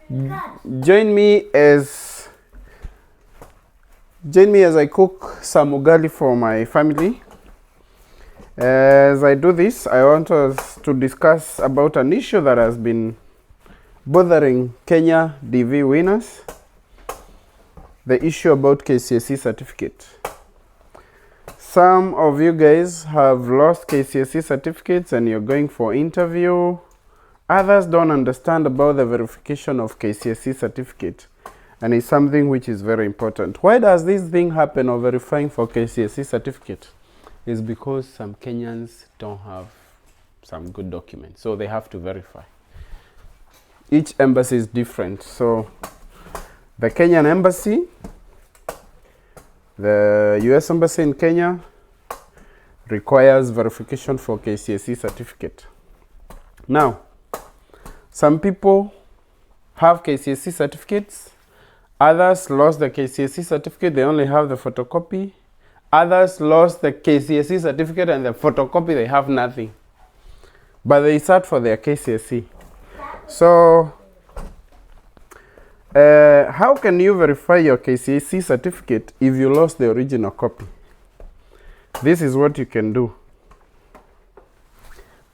Join me as I cook some ugali for my family. As I do this, I want us to discuss about an issue that has been bothering Kenya DV winners. The issue about KCSE certificate. Some of you guys have lost KCSE certificates and you're going for interview. Others don't understand about the verification of KCSE certificate, and it's something which is very important. Why does this thing happen of verifying for KCSE certificate? It's because some Kenyans don't have some good documents, so they have to verify. Each embassy is different. So the Kenyan embassy, the US embassy in Kenya requires verification for KCSE certificate. Now, some people have KCSE certificates, others lost the KCSE certificate, they only have the photocopy. Others lost the KCSE certificate and the photocopy, they have nothing. But they sat for their KCSE. So, how can you verify your KCSE certificate if you lost the original copy? This is what you can do.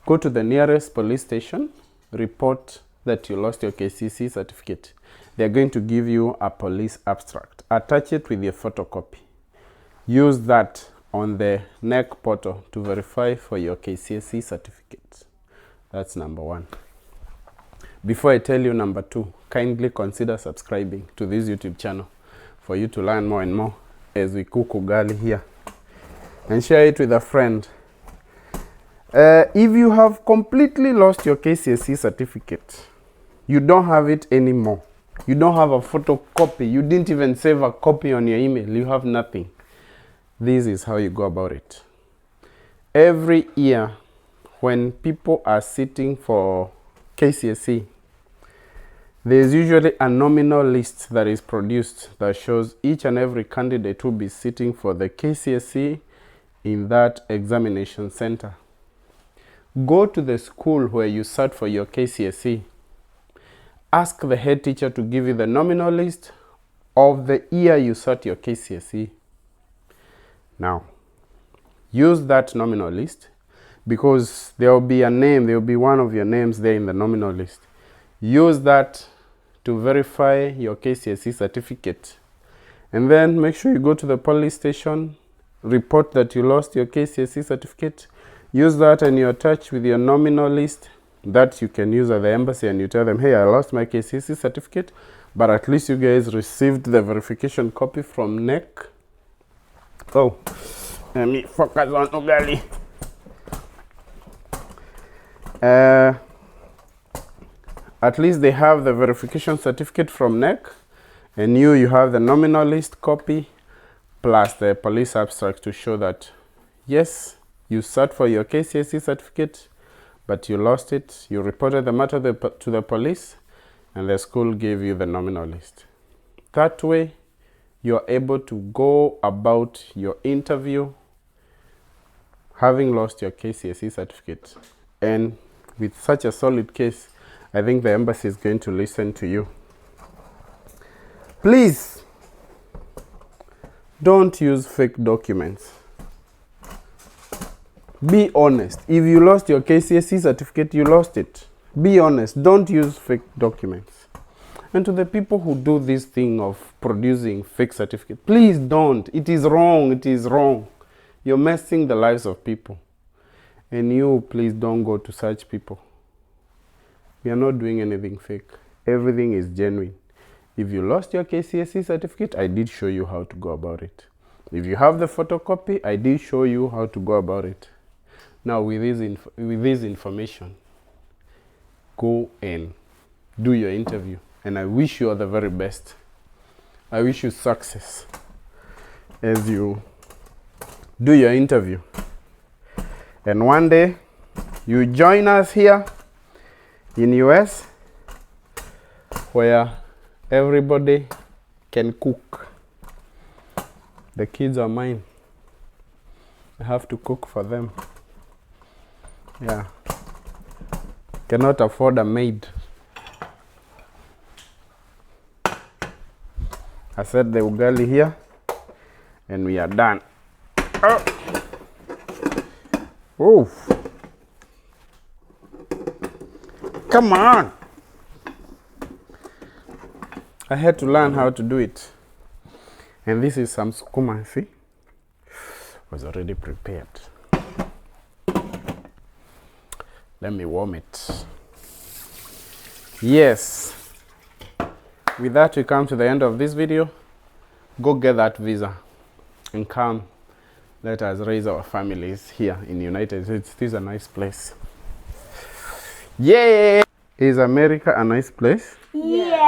Go to the nearest police station, report that you lost your KCSE certificate. They're going to give you a police abstract. Attach it with your photocopy. Use that on the NEC portal to verify for your KCSE certificate. That's number one. Before I tell you number two, kindly consider subscribing to this YouTube channel for you to learn more and more as we cook ugali here. And share it with a friend. If you have completely lost your KCSE certificate, you don't have it anymore. You don't have a photocopy. You didn't even save a copy on your email. You have nothing. This is how you go about it. Every year, when people are sitting for KCSE, there's usually a nominal list that is produced that shows each and every candidate who will be sitting for the KCSE in that examination center. Go to the school where you sat for your KCSE. Ask the head teacher to give you the nominal list of the year you sat your KCSE. Now, use that nominal list because there will be a name, there will be one of your names there in the nominal list. Use that to verify your KCSE certificate. And then make sure you go to the police station, report that you lost your KCSE certificate. Use that and you attach with your nominal list that you can use at the embassy, and you tell them, hey, I lost my KCSE certificate, but at least you guys received the verification copy from NEC. Oh, let me focus on ugali. At least they have the verification certificate from NEC, and you have the nominal list copy plus the police abstract to show that, yes, you sat for your KCSE certificate, but you lost it. You reported the matter to the police, and the school gave you the nominal list. That way, you're able to go about your interview having lost your KCSE certificate. And with such a solid case, I think the embassy is going to listen to you. Please, don't use fake documents. Be honest. If you lost your KCSE certificate, you lost it. Be honest. Don't use fake documents. And to the people who do this thing of producing fake certificates, please don't. It is wrong. It is wrong. You're messing the lives of people. And you, please don't go to such people. We are not doing anything fake. Everything is genuine. If you lost your KCSE certificate, I did show you how to go about it. If you have the photocopy, I did show you how to go about it. Now, with this information, go and do your interview. And I wish you all the very best. I wish you success as you do your interview. And one day, you join us here in US, where everybody can cook. The kids are mine. I have to cook for them. Yeah. Cannot afford a maid. I set the ugali here and we are done. Oh, come on. I had to learn how to do it. And this is some sukuma, see? Was already prepared. Let me warm it. Yes. With that, we come to the end of this video. Go get that visa and come. Let us raise our families here in the United States. This is a nice place. Yay! Is America a nice place? Yeah.